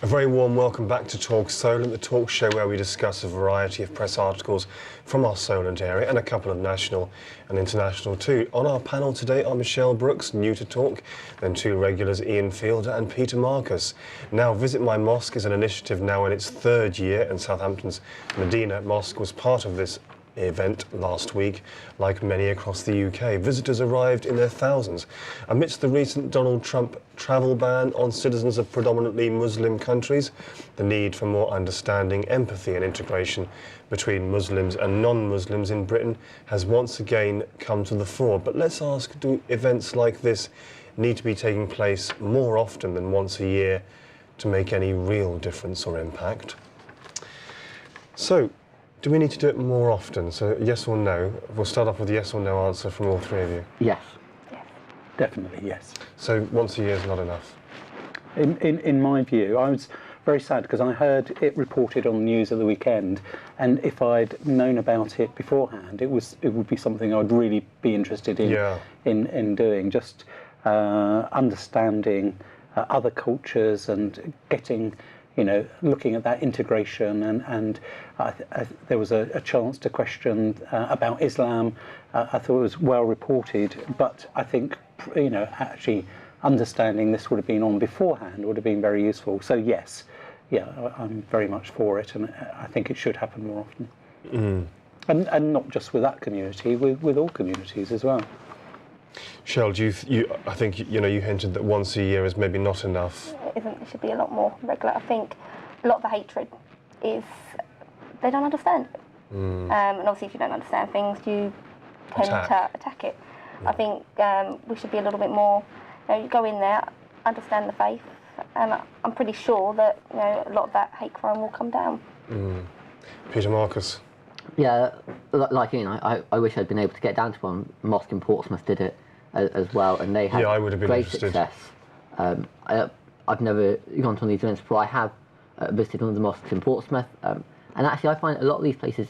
A very warm welcome back to Talk Solent, the talk show where we discuss a variety of press articles from our Solent area and a couple of national and international too. On our panel today are Michelle Brooks, new to Talk, then two regulars, Ian Fielder and Peter Marcus. Now, Visit My Mosque is an initiative now in its third year, and Southampton's Medina Mosque was part of this event last week. Like many across the UK, visitors arrived in their thousands amidst the recent Donald Trump travel ban on citizens of predominantly Muslim countries. The need for more understanding, empathy and integration between Muslims and non-Muslims in Britain has once again come to the fore. But let's ask, do events like this need to be taking place more often than once a year to make any real difference or impact? So, do we need to do it more often? So, yes or no? We'll start off with a yes or no answer from all three of you. Yes. Yes. Definitely yes. So, once a year is not enough? In my view, I was very sad because I heard it reported on the news of the weekend, and if I'd known about it beforehand, it would be something I'd really be interested in doing. Just understanding other cultures and getting, looking at that integration, and there was a chance to question about Islam. I thought it was well reported, but I think, actually understanding this would have been on beforehand would have been very useful. So yes, I'm very much for it, and I think it should happen more often. And not just with that community, with all communities as well. Shell, I think you hinted that once a year is maybe not enough. It should be a lot more regular. I think a lot of the hatred is they don't understand. And obviously if you don't understand things, you tend to attack it. I think we should be a little bit more, you go in there, understand the faith, and I'm pretty sure that a lot of that hate crime will come down. Peter Marcus. Yeah, like I wish I'd been able to get down to one. Mosque in Portsmouth did it as well, and they had I would have been great interested. success. I've never gone to one of these events before. I have visited one of the mosques in Portsmouth, and actually I find a lot of these places,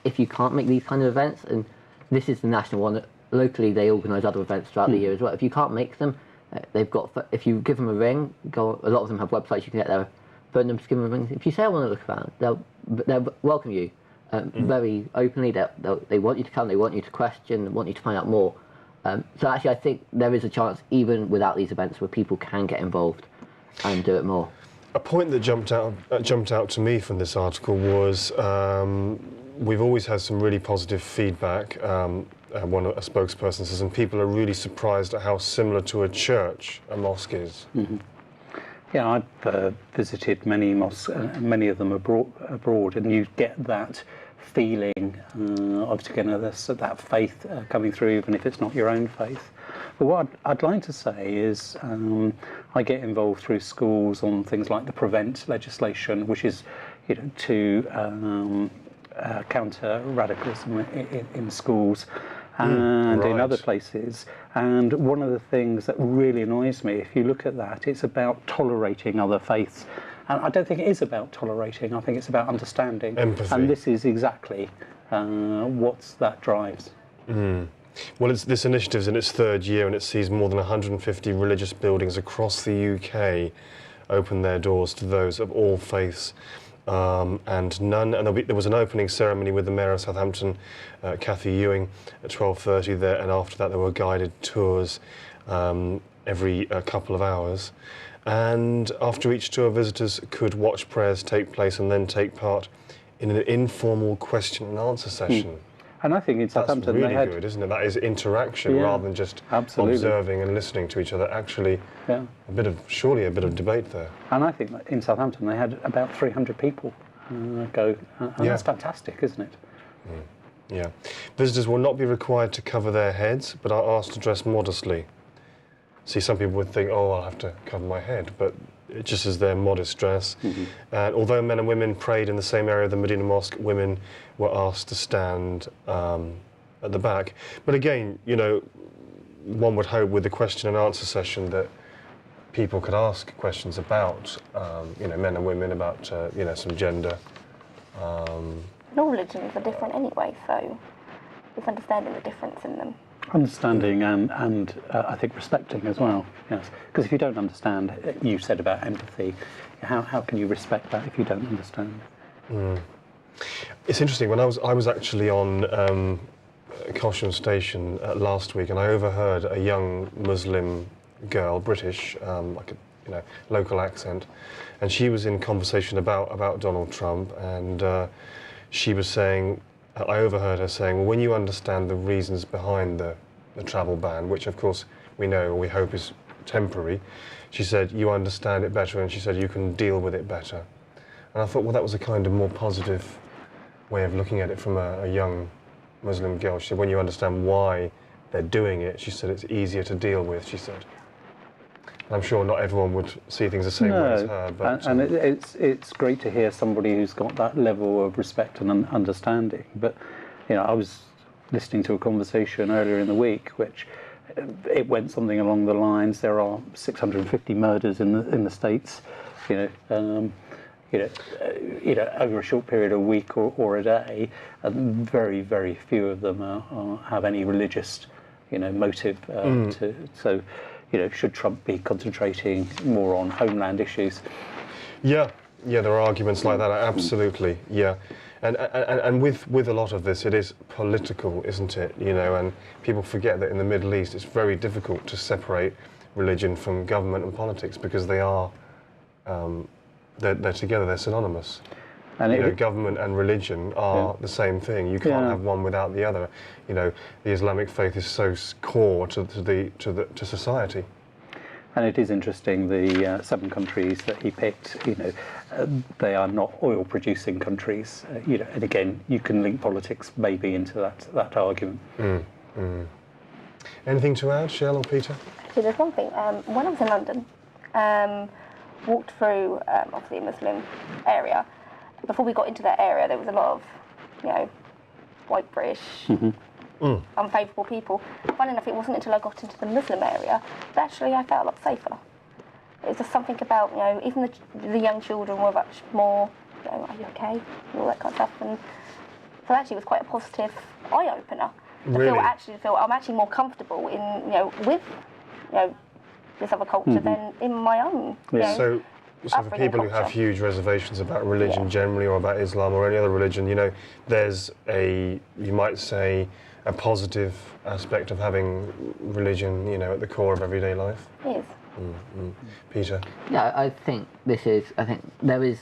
if you can't make these kind of events, and this is the national one, locally they organise other events throughout the year as well. If you can't make them, they've got, if you give them a ring, a lot of them have websites, you can get their phone numbers, give them a ring. If you say I want to look around, they'll welcome you very openly. They want you to come, they want you to question, they want you to find out more. So actually I think there is a chance, even without these events, where people can get involved and do it more. A point that jumped out to me from this article was we've always had some really positive feedback. A spokesperson says, and people are really surprised at how similar to a church a mosque is. Yeah, I've visited many mosques, many of them abroad, and you get that feeling of togetherness, that faith coming through, even if it's not your own faith. But what I'd like to say is I get involved through schools on things like the Prevent legislation, which is to counter radicalism in schools and in other places. And one of the things that really annoys me, if you look at that, it's about tolerating other faiths. And I don't think it is about tolerating, I think it's about understanding. Empathy. And this is exactly what that drives. Well, this initiative's in its third year, and it sees more than 150 religious buildings across the UK open their doors to those of all faiths and none. And there was an opening ceremony with the Mayor of Southampton, Cathy Ewing, at 12:30 there, and after that there were guided tours every couple of hours. And after each tour, visitors could watch prayers take place and then take part in an informal question and answer session. And I think in Southampton that's really good, isn't it? That is interaction rather than just observing and listening to each other. Actually, surely a bit of debate there. And I think that in Southampton they had about 300 people go, and that's fantastic, isn't it? Yeah. Visitors will not be required to cover their heads, but are asked to dress modestly. See, some people would think, I'll have to cover my head, but it just is their modest dress. And although men and women prayed in the same area of the Medina Mosque, women were asked to stand at the back. But again, one would hope with the question and answer session that people could ask questions about, men and women, about, some gender. All religions are different anyway, so it's understanding the difference in them. Understanding and I think respecting as well. Yes, because if you don't understand, you said about empathy. How can you respect that if you don't understand? It's interesting. When I was actually on Colsham Station last week, and I overheard a young Muslim girl, British, like a local accent, and she was in conversation about Donald Trump, and she was saying, I overheard her saying, well, when you understand the reasons behind the travel ban, which of course we know or we hope is temporary, she said you understand it better, and she said you can deal with it better. And I thought, well, that was a kind of more positive way of looking at it from a young Muslim girl. She said, when you understand why they're doing it, she said it's easier to deal with, she said. And I'm sure not everyone would see things the same way as her. But, and it's great to hear somebody who's got that level of respect and understanding. But, I was listening to a conversation earlier in the week, which it went something along the lines, there are 650 murders in the States, over a short period, a week or a day, and very, very few of them have any religious, motive. So, should Trump be concentrating more on homeland issues? Yeah, there are arguments like that. Absolutely, yeah. And with a lot of this, it is political, isn't it? And people forget that in the Middle East, it's very difficult to separate religion from government and politics because they are. They're together, they're synonymous. And government and religion are the same thing. You can't have one without the other. The Islamic faith is so core to society. And it is interesting, the 7 countries that he picked, they are not oil-producing countries. And again, you can link politics maybe into that argument. Anything to add, Shell or Peter? Actually, there's one thing. When I was in London, walked through obviously a Muslim area. Before we got into that area, there was a lot of, white British, unfavourable people. Funny enough, it wasn't until I got into the Muslim area that actually I felt a lot safer. It was just something about, even the young children were much more, are you okay? And all that kind of stuff. And so actually it was quite a positive eye-opener. Really? Feel I'm actually more comfortable in, with, this other culture than in my own. So for people who have huge reservations about religion generally, or about Islam or any other religion, there's you might say, a positive aspect of having religion, at the core of everyday life. It is. Peter? Yeah, I think there is,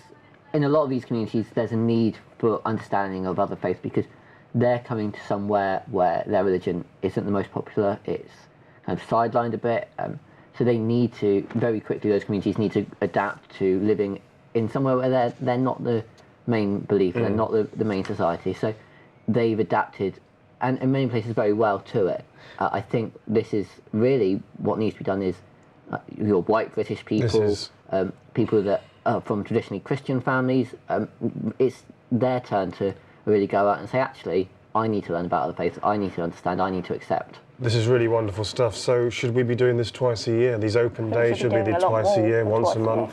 in a lot of these communities, there's a need for understanding of other faiths because they're coming to somewhere where their religion isn't the most popular, it's kind of sidelined a bit. So they need to, very quickly, those communities need to adapt to living in somewhere where they're not the main belief, they're not the main society. So they've adapted, and in many places very well, to it. I think this is really what needs to be done is your white British people, people that are from traditionally Christian families, it's their turn to really go out and say, actually, I need to learn about other faiths, I need to understand, I need to accept. This is really wonderful stuff. So should we be doing this twice a year? These open days, should we be twice a year, once a month,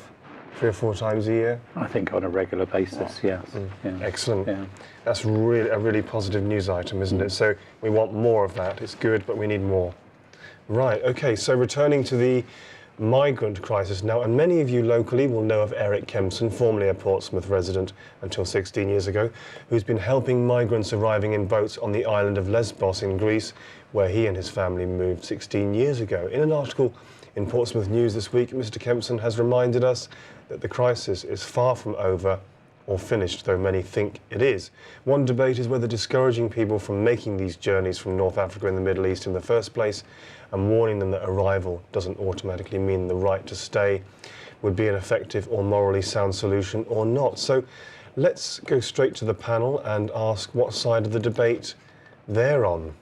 3 or 4 times a year? I think on a regular basis, yes. Excellent. That's really a really positive news item, isn't it? So we want more of that. It's good, but we need more. Right, okay, so returning to the migrant crisis now, and many of you locally will know of Eric Kempson, formerly a Portsmouth resident until 16 years ago, who's been helping migrants arriving in boats on the island of Lesbos in Greece, where he and his family moved 16 years ago. In an article in Portsmouth News this week, Mr. Kempson has reminded us that the crisis is far from over or finished, though many think it is. One debate is whether discouraging people from making these journeys from North Africa and the Middle East in the first place and warning them that arrival doesn't automatically mean the right to stay would be an effective or morally sound solution or not. So let's go straight to the panel and ask what side of the debate they're on.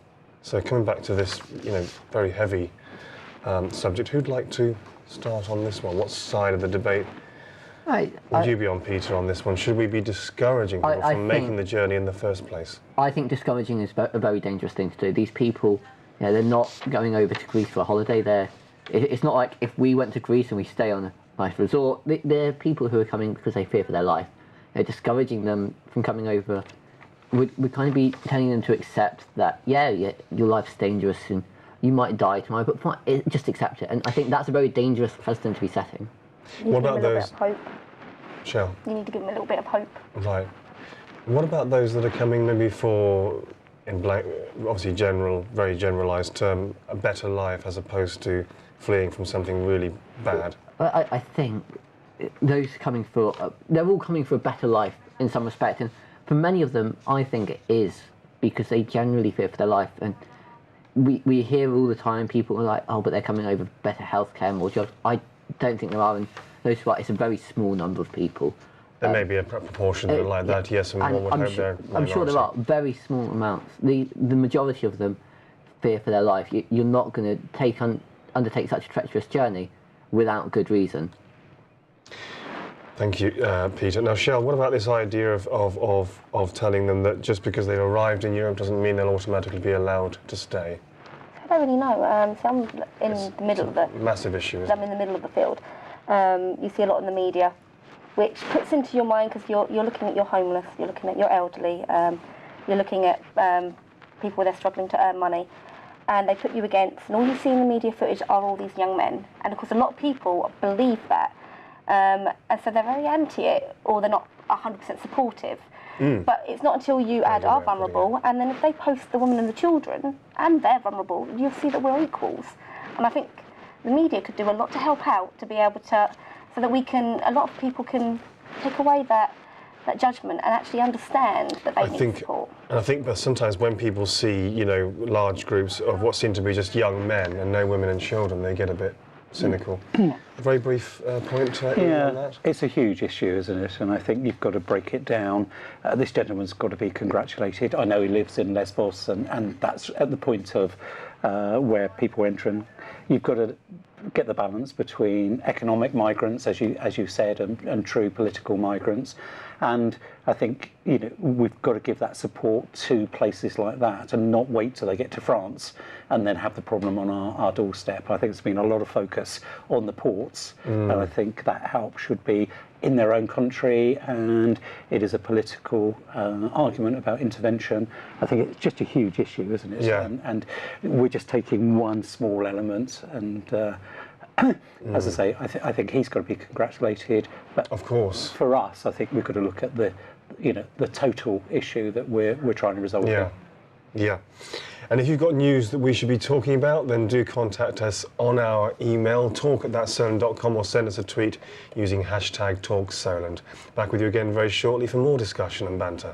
So coming back to this, very heavy subject, who'd like to start on this one? What side of the debate would you be on, Peter, on this one? Should we be discouraging people from making the journey in the first place? I think discouraging is a very dangerous thing to do. These people, they're not going over to Greece for a holiday. It's not like if we went to Greece and we stay on a nice resort. They're people who are coming because they fear for their life. Discouraging them from coming over we'd kind of be telling them to accept that, yeah, your life's dangerous and you might die tomorrow, but fine, just accept it. And I think that's a very dangerous precedent to be setting. What about those? Hope. Shell. You need to give them a little bit of hope. Right. What about those that are coming maybe for, in blank, obviously very generalised term, a better life as opposed to fleeing from something really bad? I think those coming for, they're all coming for a better life in some respect. And for many of them, I think it is because they generally fear for their life. And we hear all the time people are like, oh, but they're coming over better healthcare, more jobs. I don't think there are. And those who are, it's a very small number of people. There may be a proportion that are like that, yes, and one would hope they're I'm sure there are very small amounts. The majority of them fear for their life. You're not going to undertake such a treacherous journey without good reason. Thank you, Peter. Now, Shell, what about this idea of telling them that just because they've arrived in Europe doesn't mean they'll automatically be allowed to stay? I don't really know. So I'm in the middle of the massive issue. Isn't it? I'm in the middle of the field. You see a lot in the media, which puts into your mind, because you're looking at your homeless, you're looking at your elderly, you're looking at people where they're struggling to earn money, and they put you against, and all you see in the media footage are all these young men. And of course a lot of people believe that, and so they're very anti it, or they're not 100% supportive. But it's not until you add are vulnerable, and then if they post the women and the children, and they're vulnerable, you'll see that we're equals. And I think the media could do a lot to help out, to be able to, so that a lot of people can take away that judgment and actually understand that they need support. And I think that sometimes when people see, large groups of what seem to be just young men and no women and children, they get a bit cynical. A very brief point on that. It's a huge issue, isn't it? And I think you've got to break it down. This gentleman's got to be congratulated. I know he lives in Lesbos, and that's at the point of where people enter. And you've got to get the balance between economic migrants, as you said, and true political migrants. And I think we've got to give that support to places like that and not wait till they get to France and then have the problem on our doorstep. I think there's been a lot of focus on the ports, and I think that help should be in their own country, and it is a political argument about intervention. I think it's just a huge issue, isn't it? Yeah. And we're just taking one small element, and as I say, I think he's got to be congratulated. But of course, for us, I think we've got to look at the total issue that we're trying to resolve. Yeah. And if you've got news that we should be talking about, then do contact us on our email, talk@thatsolent.com, or send us a tweet using #TalkSolent. Back with you again very shortly for more discussion and banter.